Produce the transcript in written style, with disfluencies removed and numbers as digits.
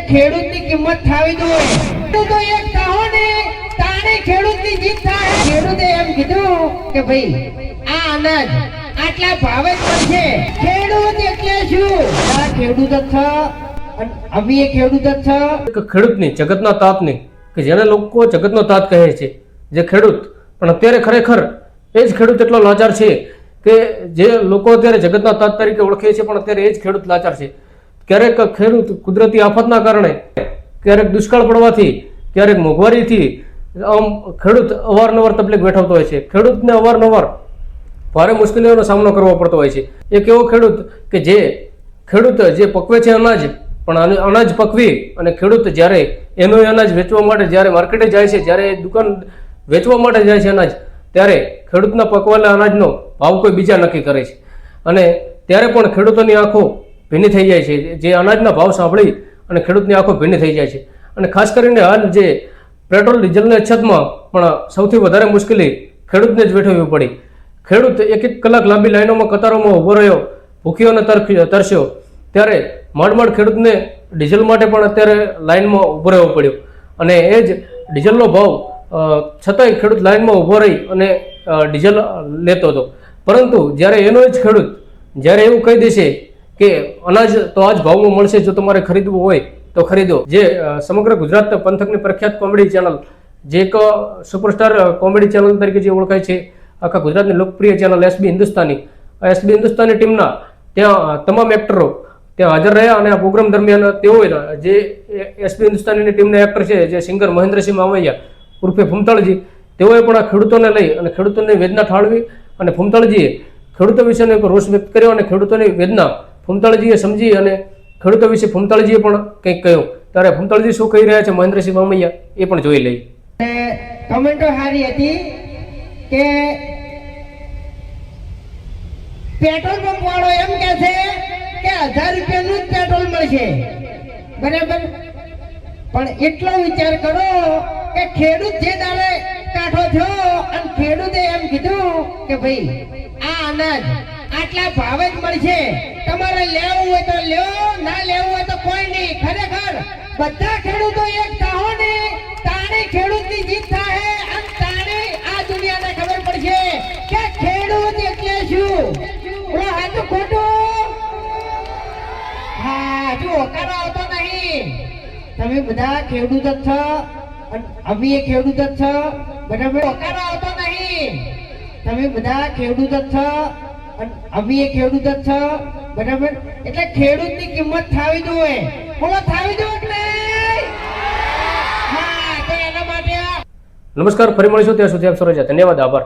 ખેડૂતની કિંમત થાવી જોઈએ. ખેડૂતો એક કહો ને તાણે ખેડૂતની જીત થાય. ખેડૂતે એમ કીધું કે ભાઈ આ અનાજ આટલા ભાવે જ મળશે. ખેડૂત એટલે શું? આ ખેડૂત જ છે અને અમે એ ખેડૂત જ છે. ખેડૂતની જગતના તાતની કે જેને લોકો જગતનો તાત કહે છે, જે ખેડૂત, પણ અત્યારે ખરેખર એ જ ખેડૂત એટલો લાચાર છે કે જે લોકો અત્યારે જગતના તાત તરીકે ઓળખે છે, પણ અત્યારે એ જ ખેડૂત લાચાર છે. ક્યારેક ખેડૂત કુદરતી આફતના કારણે, ક્યારેક દુષ્કાળ પડવાથી, ક્યારેક મોંઘવારીથી આમ ખેડૂત અવારનવાર તકલીફ વેઠવતો હોય છે. ખેડૂતને અવારનવાર ભારે મુશ્કેલીઓનો સામનો કરવો પડતો હોય છે. એક એવો ખેડૂત કે જે ખેડૂત જે પકવે છે અનાજ, પણ અનાજ પકવી અને ખેડૂત જ્યારે એનો અનાજ વેચવા માટે જ્યારે માર્કેટે જાય છે, જ્યારે દુકાન વેચવા માટે જાય છે અનાજ, ત્યારે ખેડૂતના પકવેલા અનાજનો ભાવ કોઈ બીજા નક્કી કરે છે. અને ત્યારે પણ ખેડૂતોની આંખો ભીની થઈ જાય છે. જે અનાજના ભાવ સાંભળી અને ખેડૂતની આંખો ભીની થઈ જાય છે. અને ખાસ કરીને હાલ જે પેટ્રોલ ડીઝલની અછતમાં પણ સૌથી વધારે મુશ્કેલી ખેડૂતને જ વેઠવવી પડી. ખેડૂત એક કલાક લાંબી લાઈનોમાં કતારોમાં ઊભો રહ્યો, ભૂખ્યો અને તરસ્યો, ત્યારે માંડ ખેડૂતને ડીઝલ માટે પણ અત્યારે લાઈનમાં ઊભો રહેવો પડ્યો. અને એ જ ડીઝલનો ભાવ છતાંય ખેડૂત લાઈનમાં ઊભો રહી અને ડીઝલ લેતો હતો. પરંતુ જ્યારે એનો જ ખેડૂત જ્યારે એવું કહી દેશે કે અનાજ તો આ જ ભાવમાં મળશે, જો તમારે ખરીદવું હોય તો ખરીદો. જે સમગ્ર ગુજરાત પંથકની પ્રખ્યાત કોમેડી ચેનલ, જે એક સુપરસ્ટાર કોમેડી ચેનલ તરીકે જે ઓળખાય છે, આખા ગુજરાતની લોકપ્રિય ચેનલ એસબી હિન્દુસ્તાની, આ એસબી હિન્દુસ્તાની ટીમના ત્યાં તમામ એક્ટરો ત્યાં હાજર રહ્યા. અને આ પ્રોગ્રામ દરમિયાન તેઓએ જે એસબી હિન્દુસ્તાનીની ટીમના એક્ટર છે, જે સિંગર મહેન્દ્રસિંહ માવૈયા ઉર્ફે ફૂમતાળજી, તેઓએ પણ આ ખેડૂતોને લઈ અને ખેડૂતોની વેદના ઠાળવી. અને ફૂમતાળજીએ ખેડૂતો વિશેનો એક રોષ વ્યક્ત કર્યો અને ખેડૂતોની વેદના ફૂમતાળજીએ સમજી અને ખેડૂતો વિશે ફૂમતાળજીએ પણ કંઈક કહ્યું. ત્યારે ફૂમતાળજી શું કહી રહ્યા છે મહેન્દ્રસિંહ મામૈયા, એ પણ જોઈ લઈ. કમેન્ટો સારી હતી કે પેટ્રોલ પંપ વાળો એમ કે છે કે 1000 રૂપિયાનું જ પેટ્રોલ મળશે, બરાબર? પણ એટલો વિચાર કરો કે ખેડૂત જે દાડે કાઠો થયો અને ખેડૂતે એમ કીધું કે ભાઈ આ અનાજ આટલા ભાવે જ મળશે, તમારે લેવું હોય તો લ્યો, ના લેવું હોય તો કોઈ નહીં. ખરેખર બધા ખેડૂતો એક કહો ને તાણે ખેડૂતની જીત થાય અને તાણે આ દુનિયાને ખબર પડશે કે ખેડૂત એટલે શું. બોલો સાચું ખોટું? હા, જો હોકારો આવતો નહીં. તમે બધા ખેડૂત જ છો અને અમે એ ખેડૂત જ છો, બરાબર? હોકારો આવતો નહીં. તમે બધા ખેડૂત જ છો અને અમે એ ખેડૂત જ છો, બરાબર? એટલે ખેડૂતની કિંમત થાવી જોઈએ. બોલો થાવી જોઈએ કે નહીં? હા, તો એના માટે નમસ્કાર, ફરી મળીશું. ત્યાં સુધી આપ સૌ ધન્યવાદ, આભાર.